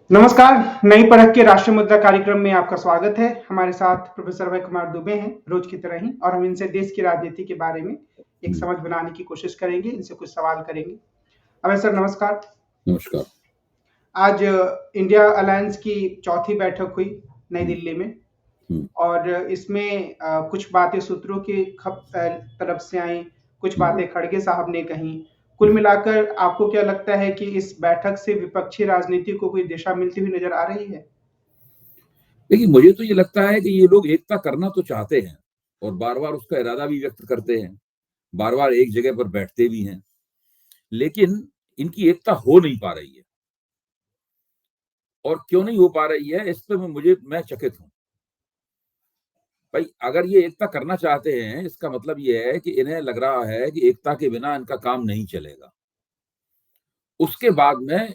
नमस्कार। नई परख के राष्ट्रीय मुद्रा कार्यक्रम में आपका स्वागत है। हमारे साथ प्रोफेसर अभय कुमार दुबे हैं, रोज की तरह ही, और हम इनसे देश की राजनीति के बारे में एक हम्म, समझ बनाने की कोशिश करेंगे, इनसे कुछ सवाल करेंगे। अभय सर नमस्कार। नमस्कार। आज इंडिया अलायंस की चौथी बैठक हुई नई हम्म, दिल्ली में, हम्म, और इसमें कुछ बातें सूत्रों की तरफ से आई, कुछ हम्म। बातें खड़गे साहब ने कही। कुल मिलाकर आपको क्या लगता है कि इस बैठक से विपक्षी राजनीति को कोई दिशा मिलती हुई नजर आ रही है? देखिए, मुझे तो ये लगता है कि ये लोग एकता करना तो चाहते हैं और बार बार उसका इरादा भी व्यक्त करते हैं, बार बार एक जगह पर बैठते भी हैं, लेकिन इनकी एकता हो नहीं पा रही है। और क्यों नहीं हो पा रही है, इस पे मैं चकित हूं। भाई, अगर ये एकता करना चाहते हैं, इसका मतलब ये है कि इन्हें लग रहा है कि एकता के बिना इनका काम नहीं चलेगा। उसके बाद में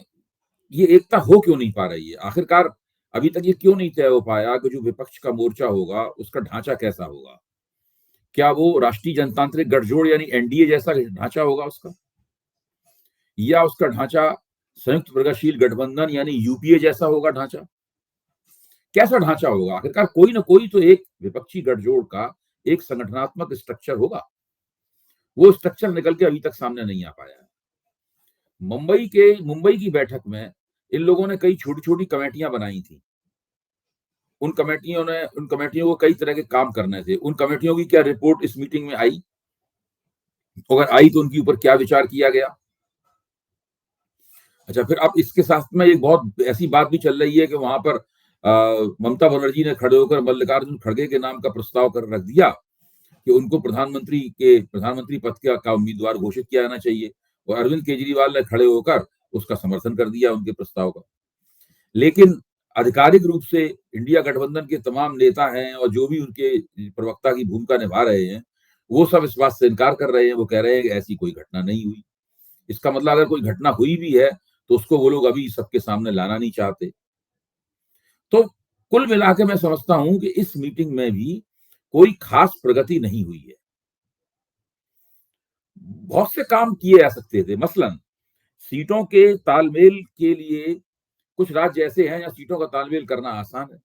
ये एकता हो क्यों नहीं पा रही है? आखिरकार अभी तक ये क्यों नहीं तय हो पाया कि जो विपक्ष का मोर्चा होगा उसका ढांचा कैसा होगा? क्या वो राष्ट्रीय जनतांत्रिक गठजोड़ यानी एनडीए जैसा ढांचा होगा उसका, या उसका ढांचा संयुक्त प्रगतिशील गठबंधन यानी यूपीए जैसा होगा ढांचा? कैसा ढांचा होगा? आखिरकार कोई ना कोई तो एक विपक्षी गठजोड़ का एक संगठनात्मक स्ट्रक्चर होगा। वो स्ट्रक्चर निकल के अभी तक सामने नहीं आ पाया है। मुंबई की बैठक में इन लोगों ने कई छोटी छोटी कमेटियां बनाई थी। उन कमेटियों को कई तरह के काम करने थे। उन कमेटियों की क्या रिपोर्ट इस मीटिंग में आई? अगर आई तो उनके ऊपर क्या विचार किया गया? अच्छा, फिर अब इसके साथ में एक बहुत ऐसी बात भी चल रही है कि वहां पर ममता बनर्जी ने खड़े होकर मल्लिकार्जुन खड़गे के नाम का प्रस्ताव कर रख दिया कि उनको प्रधानमंत्री पद का उम्मीदवार घोषित किया जाना चाहिए, और अरविंद केजरीवाल ने खड़े होकर उसका समर्थन कर दिया उनके प्रस्ताव का। लेकिन आधिकारिक रूप से इंडिया गठबंधन के तमाम नेता हैं और जो भी उनके प्रवक्ता की भूमिका निभा रहे हैं, वो सब इस बात से इनकार कर रहे हैं। वो कह रहे हैं कि ऐसी कोई घटना नहीं हुई। इसका मतलब अगर कोई घटना हुई भी है तो उसको वो लोग अभी सबके सामने लाना नहीं चाहते। तो कुल मिला के मैं समझता हूं कि इस मीटिंग में भी कोई खास प्रगति नहीं हुई है। बहुत से काम किए जा सकते थे। मसलन सीटों के तालमेल के लिए कुछ राज्य ऐसे हैं जहां सीटों का तालमेल करना आसान है,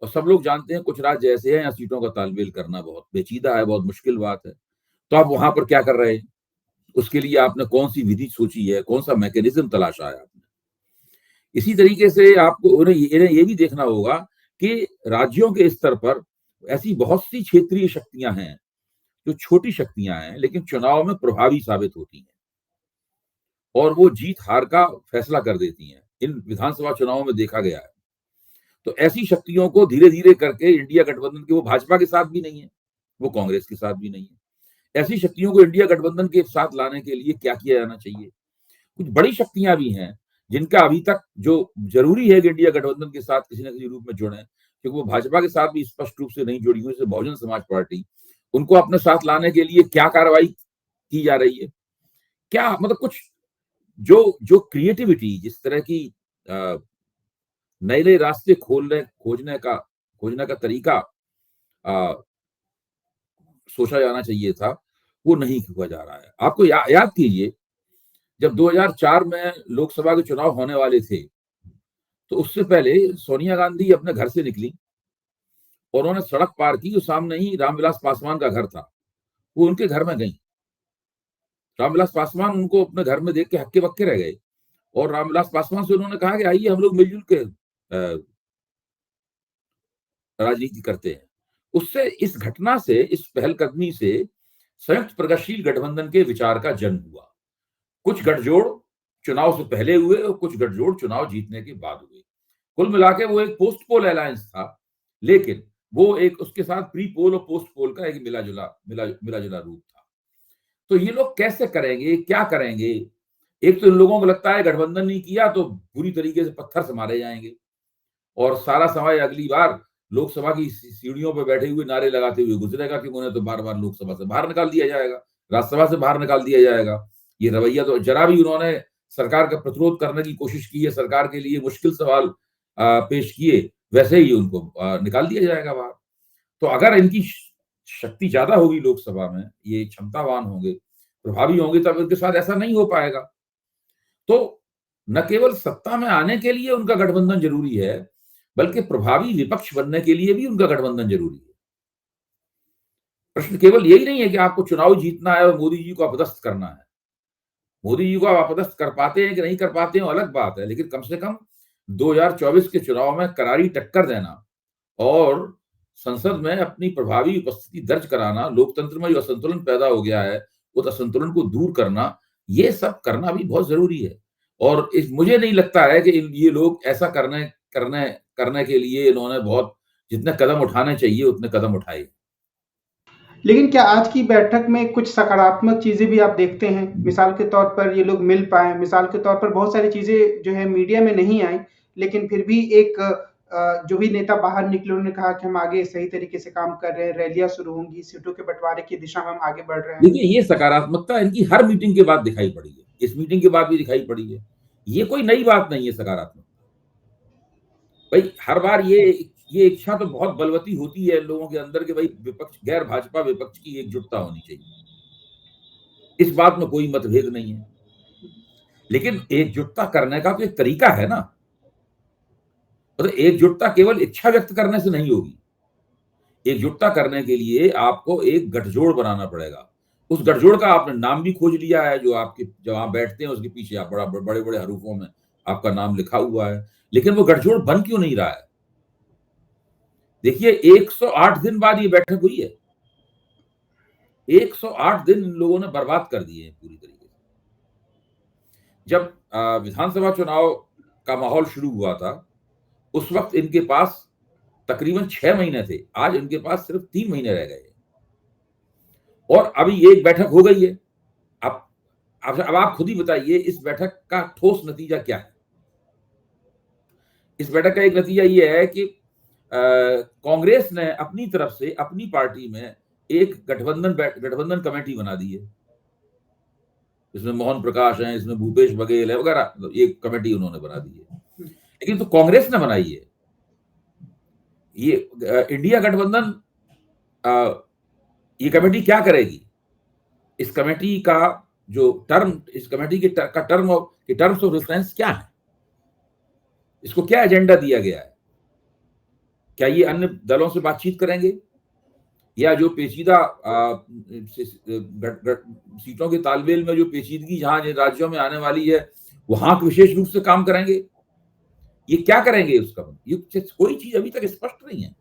और सब लोग जानते हैं कुछ राज्य ऐसे हैं जहां सीटों का तालमेल करना बहुत पेचीदा है, बहुत मुश्किल बात है। तो आप वहां पर क्या कर रहे हैं? उसके लिए आपने कौन सी विधि सोची है, कौन सा मैकेनिज्म तलाशा है आपने? इसी तरीके से आपको इन्हें ये भी देखना होगा कि राज्यों के स्तर पर ऐसी बहुत सी क्षेत्रीय शक्तियां हैं जो छोटी शक्तियां हैं लेकिन चुनाव में प्रभावी साबित होती हैं, और वो जीत हार का फैसला कर देती हैं। इन विधानसभा चुनावों में देखा गया है। तो ऐसी शक्तियों को धीरे धीरे करके इंडिया गठबंधन के, वो भाजपा के साथ भी नहीं है, वो कांग्रेस के साथ भी नहीं है, ऐसी शक्तियों को इंडिया गठबंधन के साथ लाने के लिए क्या किया जाना चाहिए? कुछ बड़ी शक्तियां भी हैं जिनका अभी तक जो जरूरी है कि इंडिया गठबंधन के साथ किसी न किसी रूप में जुड़े, क्योंकि वो भाजपा के साथ भी स्पष्ट रूप से नहीं जुड़ी हुई, जैसे बहुजन समाज पार्टी। उनको अपने साथ लाने के लिए क्या कार्रवाई की जा रही है? क्या मतलब कुछ जो जो क्रिएटिविटी, जिस तरह की नए नए रास्ते खोजने का तरीका आ, सोचा जाना चाहिए था, वो नहीं हुआ जा रहा है। आपको याद कीजिए, जब 2004 में लोकसभा के चुनाव होने वाले थे, तो उससे पहले सोनिया गांधी अपने घर से निकली और उन्होंने सड़क पार की, जो सामने ही रामविलास पासवान का घर था। वो उनके घर में गई। रामविलास पासवान उनको अपने घर में देख के हक्के बक्के रह गए, और रामविलास पासवान से उन्होंने कहा कि आइए हम लोग मिलजुल के राजनीति करते हैं। उससे, इस घटना से, इस पहलकदमी से संयुक्त प्रगतिशील गठबंधन के विचार का जन्म हुआ। कुछ गठजोड़ चुनाव से पहले हुए और कुछ गठजोड़ चुनाव जीतने के बाद हुए। कुल मिला के वो एक पोस्ट पोल अलायंस था, लेकिन वो एक उसके साथ प्री पोल और पोस्ट पोल का एक मिला जुला रूप था। तो ये लोग कैसे करेंगे, क्या करेंगे? एक तो इन लोगों को लगता है गठबंधन नहीं किया तो बुरी तरीके से पत्थर से मारे जाएंगे, और सारा समय अगली बार लोकसभा की सीढ़ियों पर बैठे हुए नारे लगाते हुए गुजरेगा कि उन्हें तो बार बार लोकसभा से बाहर निकाल दिया जाएगा, राज्यसभा से बाहर निकाल दिया जाएगा। ये रवैया तो जरा भी उन्होंने सरकार का प्रतिरोध करने की कोशिश की है, सरकार के लिए मुश्किल सवाल पेश किए, वैसे ही उनको निकाल दिया जाएगा बाहर। तो अगर इनकी शक्ति ज्यादा होगी लोकसभा में, ये क्षमतावान होंगे, प्रभावी होंगे, तब इनके साथ ऐसा नहीं हो पाएगा। तो न केवल सत्ता में आने के लिए उनका गठबंधन जरूरी है, बल्कि प्रभावी विपक्ष बनने के लिए भी उनका गठबंधन जरूरी है। प्रश्न केवल यही नहीं है कि आपको चुनाव जीतना है और मोदी जी को अपदस्थ करना है। मोदी जी को आप अपदस्थ कर पाते हैं कि नहीं कर पाते हैं अलग बात है, लेकिन कम से कम 2024 के चुनाव में करारी टक्कर देना और संसद में अपनी प्रभावी उपस्थिति दर्ज कराना, लोकतंत्र में जो असंतुलन पैदा हो गया है उस असंतुलन को दूर करना, ये सब करना भी बहुत जरूरी है। और मुझे नहीं लगता है कि ये लोग ऐसा करने करने करने के लिए इन्होंने बहुत जितने कदम उठाने चाहिए उतने कदम उठाए। लेकिन क्या आज की बैठक में कुछ सकारात्मक चीजें भी आप देखते हैं? मिसाल के तौर पर ये लोग मिल पाए, मिसाल के तौर पर बहुत सारी चीजें जो है मीडिया में नहीं आई, लेकिन फिर भी एक जो भी नेता बाहर निकले उन्होंने कहा कि हम आगे सही तरीके से काम कर रहे हैं, रैलियां शुरू होंगी, सीटों के बंटवारे की दिशा में हम आगे बढ़ रहे हैं। देखिए, ये सकारात्मकता इनकी हर मीटिंग के बाद दिखाई पड़ी है, इस मीटिंग के बाद भी दिखाई पड़ी है। ये कोई नई बात नहीं है सकारात्मकता। भाई हर बार ये इच्छा तो बहुत बलवती होती है लोगों के अंदर कि भाई विपक्ष, गैर भाजपा विपक्ष की एकजुटता होनी चाहिए। इस बात में कोई मतभेद नहीं है, लेकिन एकजुटता करने का तो एक तरीका है ना। मतलब एकजुटता केवल इच्छा व्यक्त करने से नहीं होगी। एकजुटता करने के लिए आपको एक गठजोड़ बनाना पड़ेगा। उस गठजोड़ का आपने नाम भी खोज लिया है, जो आपके जब आप बैठते हैं उसके पीछे आप बड़े बड़े हरूफों में आपका नाम लिखा हुआ है, लेकिन वो गठजोड़ बन क्यों नहीं रहा है? देखिए 108 दिन बाद ये बैठक हुई है। 108 दिन इन लोगों ने बर्बाद कर दिए हैं पूरी तरीके से। जब विधानसभा चुनाव का माहौल शुरू हुआ था उस वक्त इनके पास तकरीबन 6 महीने थे, आज इनके पास सिर्फ 3 महीने रह गए और अभी एक बैठक हो गई है। अब आप खुद ही बताइए इस बैठक का ठोस नतीजा क्या है? इस बैठक का एक नतीजा ये है कि कांग्रेस ने अपनी तरफ से अपनी पार्टी में एक गठबंधन कमेटी बना दी है। इसमें मोहन प्रकाश है, इसमें भूपेश बघेल है वगैरह, एक कमेटी उन्होंने बना दी है। लेकिन तो कांग्रेस ने बनाई है ये इंडिया गठबंधन। ये कमेटी क्या करेगी? इस कमेटी का जो टर्म, इस कमेटी के टर्म्स ऑफ रेफरेंस क्या है? इसको क्या एजेंडा दिया गया है? क्या ये अन्य दलों से बातचीत करेंगे या जो पेचीदा सीटों के तालमेल में जो पेचीदगी जहां राज्यों में आने वाली है वहां विशेष रूप से काम करेंगे? ये क्या करेंगे उसका ये कोई चीज अभी तक स्पष्ट नहीं है।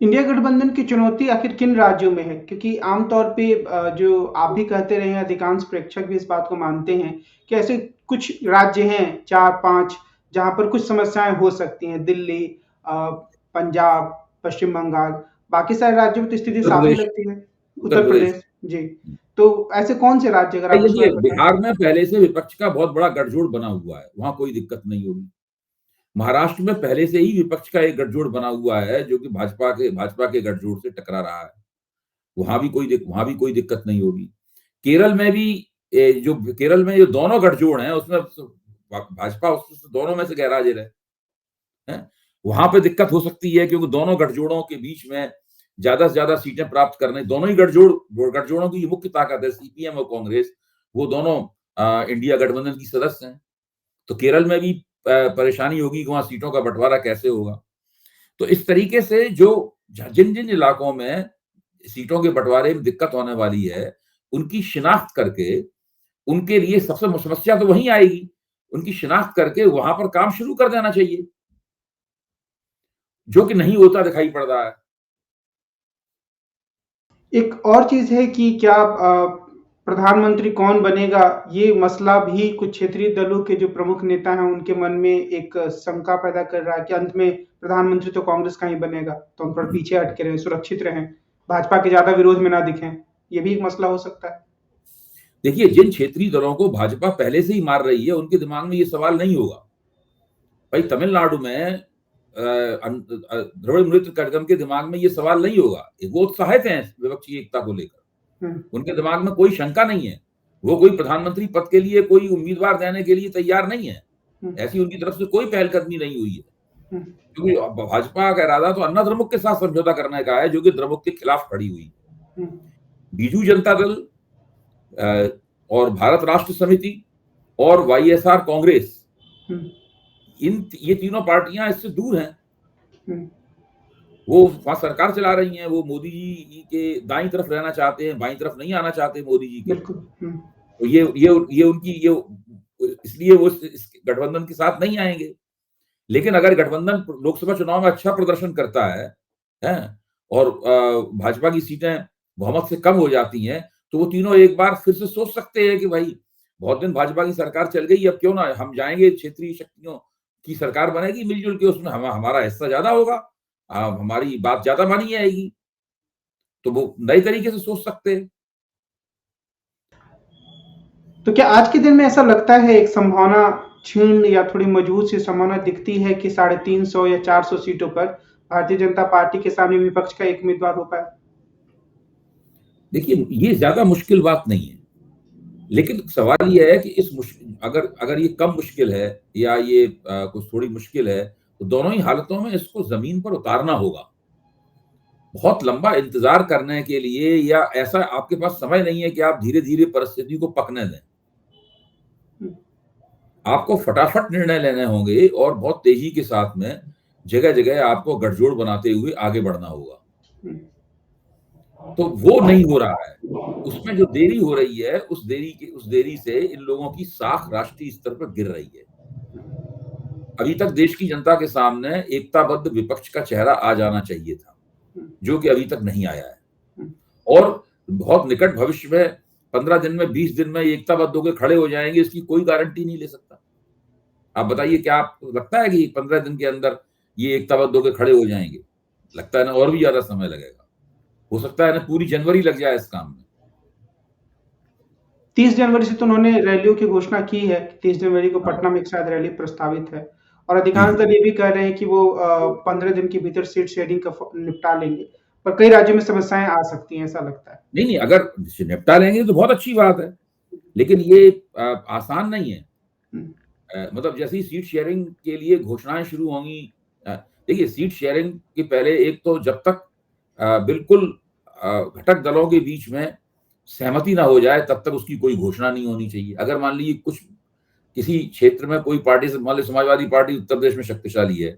इंडिया गठबंधन की चुनौती आखिर किन राज्यों में है? क्योंकि आमतौर पे जो आप भी कहते रहे हैं, अधिकांश प्रेक्षक भी इस बात को मानते हैं कि ऐसे कुछ राज्य हैं 4-5 जहां पर कुछ समस्याएं हो सकती हैं। दिल्ली, पंजाब, पश्चिम बंगाल, बाकी सारे राज्यों में तो स्थिति साफ ही लगती है। उत्तर प्रदेश जी। तो ऐसे कौन से राज्य अगर आप देखिए बिहार में पहले से विपक्ष का बहुत बड़ा गठजोड़ बना हुआ है, वहां कोई दिक्कत नहीं होगी। महाराष्ट्र में पहले से ही विपक्ष का एक गठजोड़ बना हुआ है जो कि भाजपा के गठजोड़ से टकरा रहा है, वहां भी कोई दिक्कत नहीं होगी। केरल में भी केरल में जो दोनों गठजोड़ हैं उसमें भाजपा दोनों में से गैरहाजिर है, वहां पे दिक्कत हो सकती है क्योंकि दोनों गठजोड़ों के बीच में ज्यादा से ज्यादा सीटें प्राप्त करने, दोनों ही गठजोड़ों की मुख्य ताकत है सीपीएम और कांग्रेस, वो दोनों इंडिया गठबंधन की सदस्य हैं। तो केरल में भी परेशानी होगी कि वहां सीटों का बंटवारा कैसे होगा। तो इस तरीके से जो जिन जिन इलाकों में सीटों के बंटवारे में दिक्कत होने वाली है उनकी शिनाख्त करके, उनके लिए सबसे समस्या तो वहीं आएगी, उनकी शिनाख्त करके वहां पर काम शुरू कर देना चाहिए, जो कि नहीं होता दिखाई पड़ रहा है। एक और चीज है कि क्या प्रधानमंत्री कौन बनेगा, ये मसला भी कुछ क्षेत्रीय दलों के जो प्रमुख नेता हैं उनके मन में एक शंका पैदा कर रहा है कि अंत में प्रधानमंत्री तो कांग्रेस का ही बनेगा, तो हम थोड़ा पीछे हटके रहें, सुरक्षित रहें, भाजपा के ज्यादा विरोध में ना दिखें। ये भी एक मसला हो सकता है। देखिए जिन क्षेत्रीय दलों को भाजपा पहले से ही मार रही है उनके दिमाग में ये सवाल नहीं होगा। भाई तमिलनाडु में द्रविड़ मुनेत्र कड़गम के दिमाग में ये सवाल नहीं होगा, वो उत्साहित हैं विपक्षी एकता को लेकर, उनके दिमाग में कोई शंका नहीं है, वो कोई प्रधानमंत्री पद के लिए कोई उम्मीदवार देने के लिए तैयार नहीं है, ऐसी उनकी तरफ से कोई पहलकदमी नहीं हुई है। क्योंकि भाजपा का इरादा तो अन्ना द्रमुक के साथ समझौता करने का है जो कि द्रमुक के खिलाफ खड़ी हुई। बीजू जनता दल और भारत राष्ट्र समिति और वाईएसआर कांग्रेस, ये तीनों पार्टियां इससे दूर हैं। वो वहां सरकार चला रही हैं, वो मोदी जी के दाईं तरफ रहना चाहते हैं, बाईं तरफ नहीं आना चाहते मोदी जी के। तो ये उनकी इसलिए वो इस गठबंधन के साथ नहीं आएंगे। लेकिन अगर गठबंधन लोकसभा चुनाव में अच्छा प्रदर्शन करता है और भाजपा की सीटें बहुमत से कम हो जाती हैं, तो वो तीनों एक बार फिर से सोच सकते हैं कि भाई बहुत दिन भाजपा की सरकार चल गई, अब क्यों ना हम जाएंगे, क्षेत्रीय शक्तियों की सरकार बनेगी मिलजुल के, उसमें हमारा हिस्सा ज्यादा होगा, हमारी बात ज्यादा मानी जाएगी। तो वो नए तरीके से सोच सकते हैं। तो क्या आज के दिन में ऐसा लगता है एक संभावना क्षीण या थोड़ी मजबूत सी संभावना दिखती है कि 350 या 400 सीटों पर भारतीय जनता पार्टी के सामने विपक्ष का एक उम्मीदवार हो पाए? देखिए, ये ज्यादा मुश्किल बात नहीं है, लेकिन सवाल ये है कि इस अगर ये कम मुश्किल है या ये कुछ थोड़ी मुश्किल है, तो दोनों ही हालतों में इसको जमीन पर उतारना होगा। बहुत लंबा इंतजार करने के लिए या ऐसा आपके पास समय नहीं है कि आप धीरे धीरे परिस्थिति को पकने दें। आपको फटाफट निर्णय लेने होंगे और बहुत तेजी के साथ में जगह जगह आपको गठजोड़ बनाते हुए आगे बढ़ना होगा। तो वो नहीं हो रहा है। उसमें जो देरी हो रही है, उस देरी से इन लोगों की साख राष्ट्रीय स्तर पर गिर रही है। अभी तक देश की जनता के सामने एकताबद्ध विपक्ष का चेहरा आ जाना चाहिए था, जो कि अभी तक नहीं आया है। और बहुत निकट भविष्य में 15 दिन में 20 दिन में एकताबद्ध होकर खड़े हो जाएंगे, इसकी कोई गारंटी नहीं ले सकता। आप बताइए, क्या आपको लगता है कि 15 दिन के अंदर ये एकताबद्ध होकर खड़े हो जाएंगे? लगता है ना, और भी ज्यादा समय लगेगा। हो सकता है ना पूरी जनवरी लग जाए इस काम में। 30 जनवरी से तो उन्होंने रैलियों की घोषणा की है। 30 जनवरी को पटना में एक शायद रैली प्रस्तावित है और अधिकांश दल ये भी कह रहे हैं कि वो 15 दिन के भीतर सीट शेयरिंग का निपटा लेंगे, पर कई राज्यों में समस्याएं आ सकती हैं, ऐसा लगता है। नहीं, अगर निपटा लेंगे तो बहुत अच्छी बात है, लेकिन ये आसान नहीं है। मतलब जैसे ही सीट शेयरिंग के लिए घोषणाएं शुरू होंगी, देखिए सीट शेयरिंग के पहले एक तो जब तक बिल्कुल घटक दलों के बीच में सहमति ना हो जाए तब तक उसकी कोई घोषणा नहीं होनी चाहिए। अगर मान लीजिए किसी क्षेत्र में कोई पार्टी, मान लीजिए समाजवादी पार्टी उत्तर प्रदेश में शक्तिशाली है,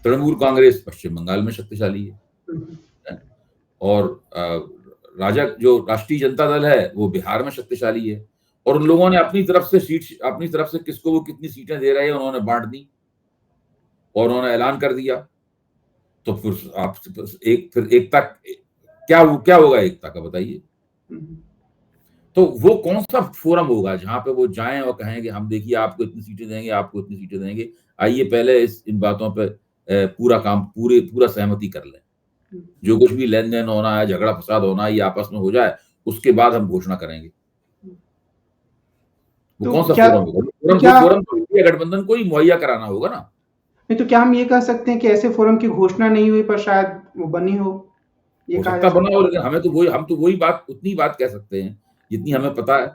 तृणमूल कांग्रेस पश्चिम बंगाल में शक्तिशाली है, और राजग जो राष्ट्रीय जनता दल है वो बिहार में शक्तिशाली है, और उन लोगों ने अपनी तरफ से किसको वो कितनी सीटें दे रहे हैं उन्होंने बांट दी और उन्होंने ऐलान कर दिया। तो फिर आप फिर एकता क्या होगा एकता का, बताइए। तो वो कौन सा फोरम होगा जहां पे वो जाएं और कहें कि हम देखिए आपको इतनी सीटें देंगे, आपको इतनी सीटें देंगे, आइए पहले इन बातों पे पूरा सहमति कर लें, जो कुछ भी लेन देन होना है, झगड़ा फसाद होना है, ये आपस में हो जाए, उसके बाद हम घोषणा करेंगे। वो कौन सा फोरम होगा? फोरम तो इंडिया गठबंधन को ही मुहैया कराना होगा ना। नहीं तो क्या हम ये कह सकते हैं कि ऐसे फोरम की घोषणा नहीं हुई पर शायद वो बनी हो? ये हो सकता बना हो, लेकिन हम तो वही बात उतनी बात कह सकते हैं जितनी हमें पता है।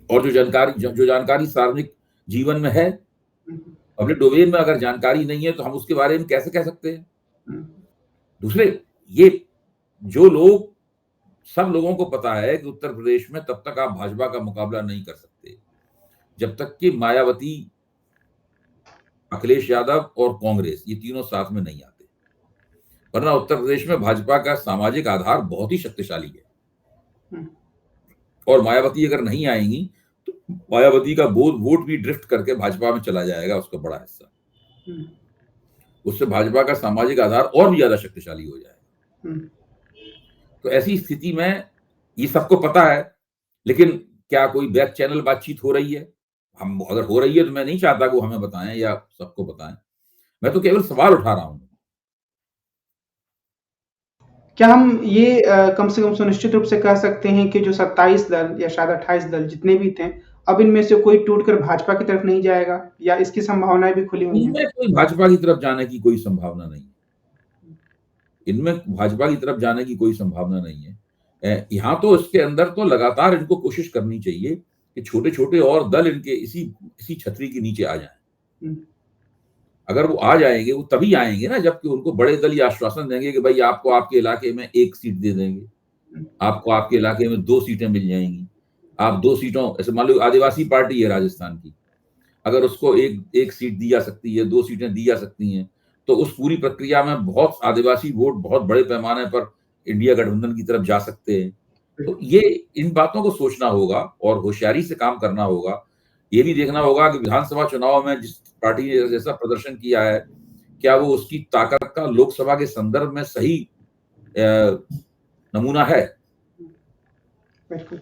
और जो जानकारी सार्वजनिक जीवन में है, पब्लिक डोमेन में अगर जानकारी नहीं है तो हम उसके बारे में कैसे कह सकते हैं? दूसरे, ये सब लोगों को पता है कि उत्तर प्रदेश में तब तक आप भाजपा का मुकाबला नहीं कर सकते जब तक कि मायावती, अखिलेश यादव और कांग्रेस ये तीनों साथ में नहीं आते, वरना उत्तर प्रदेश में भाजपा का सामाजिक आधार बहुत ही शक्तिशाली है। और मायावती अगर नहीं आएंगी तो मायावती का वोट भी ड्रिफ्ट करके भाजपा में चला जाएगा, उसका बड़ा हिस्सा। उससे भाजपा का सामाजिक आधार और भी ज्यादा शक्तिशाली हो जाएगा। तो ऐसी स्थिति में ये सबको पता है, लेकिन क्या कोई बैक चैनल बातचीत हो रही है? हम अगर हो रही है तो मैं नहीं चाहता कि वो हमें बताएं या सबको बताएं, मैं तो केवल सवाल उठा रहा हूं। क्या हम ये कम से कम सुनिश्चित रूप से कह सकते हैं कि जो 27 दल या शायद 28 दल जितने भी थे, अब इनमें से कोई टूटकर भाजपा की तरफ नहीं जाएगा या इसकी संभावनाएं भी खुली हुई हैं? इनमें कोई भाजपा की तरफ जाने की कोई संभावना नहीं है। इनमें भाजपा की तरफ जाने की कोई संभावना नहीं है। यहाँ तो इसके अंदर तो लगातार इनको कोशिश करनी चाहिए कि छोटे छोटे और दल इनके इसी छतरी के नीचे आ जाएं। अगर वो आ जाएंगे, वो तभी आएंगे ना जबकि उनको बड़े दल ये आश्वासन देंगे कि भाई आपको आपके इलाके में 1 सीट दे देंगे, आपको आपके इलाके में 2 सीटें मिल जाएंगी, आप 2 सीटों, ऐसे मान लो आदिवासी पार्टी है राजस्थान की, अगर उसको एक सीट दी जा सकती है, 2 सीटें दी जा सकती हैं, तो उस पूरी प्रक्रिया में बहुत आदिवासी वोट बहुत बड़े पैमाने पर इंडिया गठबंधन की तरफ जा सकते हैं। तो ये इन बातों को सोचना होगा और होशियारी से काम करना होगा। ये भी देखना होगा कि विधानसभा चुनाव में जिस पार्टी ने जैसा प्रदर्शन किया है, क्या वो उसकी ताकत का लोकसभा के संदर्भ में सही नमूना है? बिल्कुल।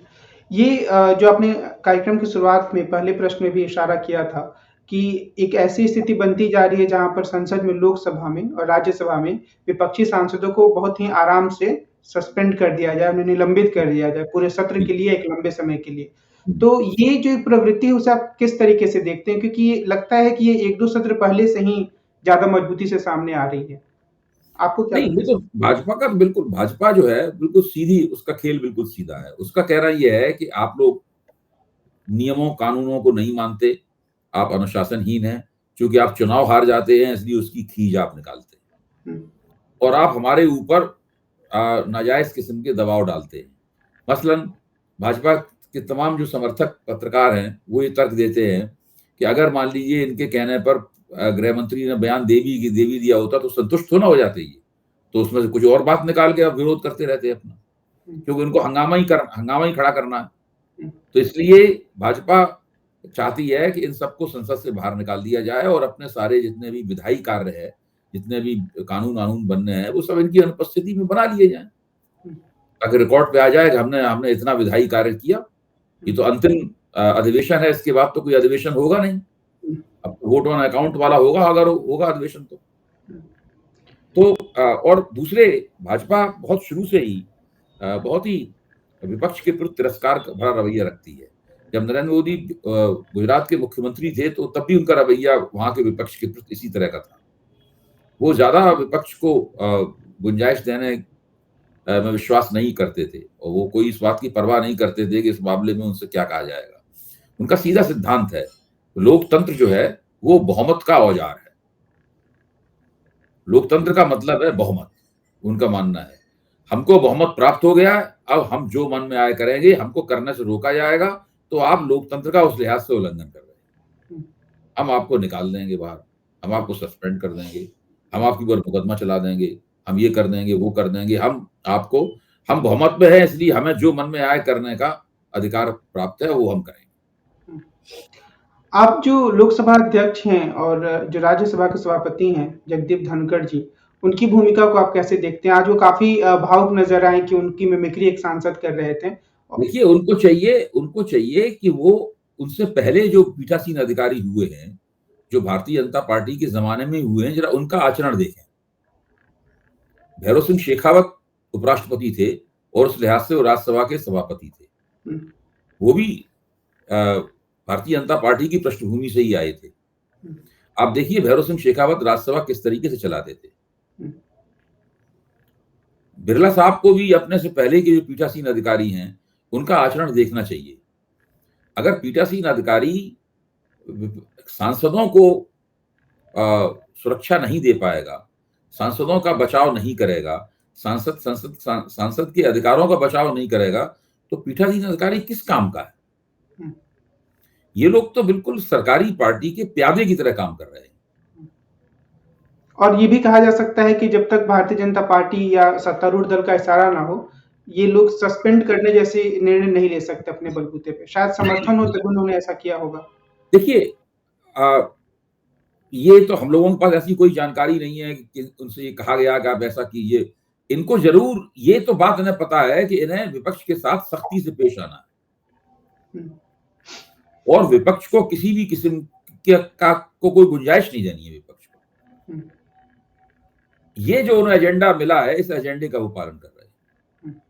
ये जो आपने कार्यक्रम की शुरुआत में पहले प्रश्न में भी इशारा किया था कि एक ऐसी स्थिति बनती जा रही है जहाँ पर संसद में, लोकसभा में और राज्यसभा में विपक्षी सांसदों को बहुत ही आराम से सस्पेंड कर दिया जाए, उन्हें निलंबित कर दिया जाए पूरे सत्र के लिए, एक लंबे समय के लिए। तो ये जो प्रवृत्ति है उसे आप किस तरीके से देखते हैं? क्योंकि ये लगता है कि ये 1-2 सत्र पहले से ही ज़्यादा मजबूती से सामने आ रही है। आपको क्या नहीं, लगता वो है तो इसमें? भाजपा का बिल्कुल, भाजपा जो है बिल्कुल सीधी, उसका खेल बिल्कुल सीधा है। उसका कहना ये है कि आप लोग नियमों कानूनों को नहीं मानते, आप अनुशासनहीन हैं, क्योंकि आप चुनाव हार जाते हैं इसलिए उसकी खींच आप निकालते हैं हुँ, और आप हमारे ऊपर नाजायज किस्म के दबाव डालते हैं। मसलन भाजपा के तमाम जो समर्थक पत्रकार हैं, वो ये तर्क देते हैं कि अगर मान लीजिए इनके कहने पर गृह मंत्री ने बयान दे भी दिया होता तो संतुष्ट थोड़ा हो जाते ये। तो उसमें से कुछ और बात निकाल के अब विरोध करते रहते हैं अपना, हुँ, क्योंकि उनको हंगामा ही खड़ा करना है। हुँ, तो इसलिए भाजपा चाहती है कि इन सबको संसद से बाहर निकाल दिया जाए और अपने सारे जितने भी विधायी कार्य है, जितने भी कानून बनने हैं, वो सब इनकी अनुपस्थिति में बना लिए जाएँ। हुँ, ताकि रिकॉर्ड पे आ जाए कि हमने हमने इतना विधायी कार्य किया। ये हुँ, तो अंतिम अधिवेशन है, इसके बाद तो कोई अधिवेशन होगा नहीं। हुँ, अब वोट ऑन अकाउंट वाला होगा, अगर होगा अधिवेशन तो। हुँ, तो और दूसरे, भाजपा बहुत शुरू से ही बहुत ही विपक्ष के प्रति तिरस्कार का भरा रवैया रखती है। जब नरेंद्र मोदी गुजरात के मुख्यमंत्री थे, तो तब भी उनका रवैया वहाँ के विपक्ष के प्रति इसी तरह का था। वो ज़्यादा विपक्ष को गुंजाइश देने में विश्वास नहीं करते थे और वो कोई इस बात की परवाह नहीं करते थे कि इस मामले में उनसे क्या कहा जाएगा। उनका सीधा सिद्धांत है, लोकतंत्र जो है, वो बहुमत का औजार है। लोकतंत्र का मतलब है बहुमत, उनका मानना है। हमको बहुमत प्राप्त हो गया है, अब हम जो मन में आए करेंगे, हमको करने से रोका जाएगा, तो आप लोकतंत्र का उस लिहाज से उल्लंघन कर रहे हैं। हुँ, हम आपको निकाल देंगे बाहर, हम आपको सस्पेंड कर देंगे, हम आपके ऊपर मुकदमा चला देंगे, हम ये कर देंगे, वो कर देंगे, हम बहुमत में हैं इसलिए हमें जो मन में आए करने का अधिकार प्राप्त है, वो हम करेंगे। हुँ। आप जो लोकसभा अध्यक्ष हैं और जो राज्यसभा के सभापति हैं, जगदीप धनखड़ जी, उनकी भूमिका को आप कैसे देखते हैं? आज वो काफ़ी भावुक नज़र आए कि उनकी मिमिक्री एक सांसद कर रहे थे। औ देखिए, उनको चाहिए कि वो उनसे पहले जो पीठासीन अधिकारी हुए हैं, जो भारतीय जनता पार्टी के ज़माने में हुए हैं, ज़रा उनका आचरण देखें। भैरों सिंह शेखावत उपराष्ट्रपति थे और उस लिहाज से वो राज्यसभा के सभापति थे। हुँ, वो भी अ, भारतीय जनता पार्टी की पृष्ठभूमि से ही आए थे। हुँ, आप देखिए भैरों सिंह शेखावत राज्यसभा किस तरीके से चलाते थे। हुँ, बिरला साहब को भी अपने से पहले के जो पीठासीन अधिकारी हैं, उनका आचरण देखना चाहिए। अगर पीठासीन अधिकारी सांसदों को सुरक्षा नहीं दे पाएगा, सांसदों का बचाव नहीं करेगा, सांसद के अधिकारों का बचाव नहीं करेगा, तो पीठासीन अधिकारी किस काम का है? हुँ, ये लोग तो बिल्कुल सरकारी पार्टी के प्यादे की तरह काम कर रहे हैं। हुँ। और ये भी कहा जा सकता है कि जब तक भारतीय जनता पार्टी या सत्तारूढ़ दल का इशारा ना हो, ये लोग सस्पेंड करने जैसे निर्णय नहीं ले सकते अपने बलबूते पे। शायद समर्थन हो तभी उन्होंने ऐसा किया होगा। देखिए, अ, ये तो हम लोगों के पास ऐसी कोई जानकारी नहीं है कि उनसे ये कहा गया कि आप ऐसा कीजिए। इनको ज़रूर ये तो बात इन्हें पता है कि इन्हें विपक्ष के साथ सख्ती से पेश आना है हुँ, और विपक्ष को किसी भी किस्म को कोई गुंजाइश नहीं देनी है विपक्ष को। हुँ, ये जो उन्हें एजेंडा मिला है, इस एजेंडे का वो पालन कर रहे हैं। हुँ।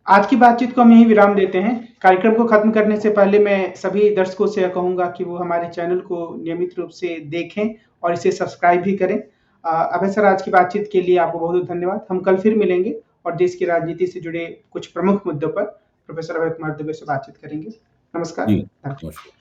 आज की बातचीत को हम यहीं विराम देते हैं। कार्यक्रम को खत्म करने से पहले मैं सभी दर्शकों से कहूँगा कि वो हमारे चैनल को नियमित रूप से देखें और इसे सब्सक्राइब भी करें। अभय सर, आज की बातचीत के लिए आपको बहुत-बहुत धन्यवाद। हम कल फिर मिलेंगे और देश की राजनीति से जुड़े कुछ प्रमुख मुद्दों पर प्रोफेसर अभय कुमार दुबे से बातचीत करेंगे। नमस्कार, जी, धन्यवाद। नमस्कार।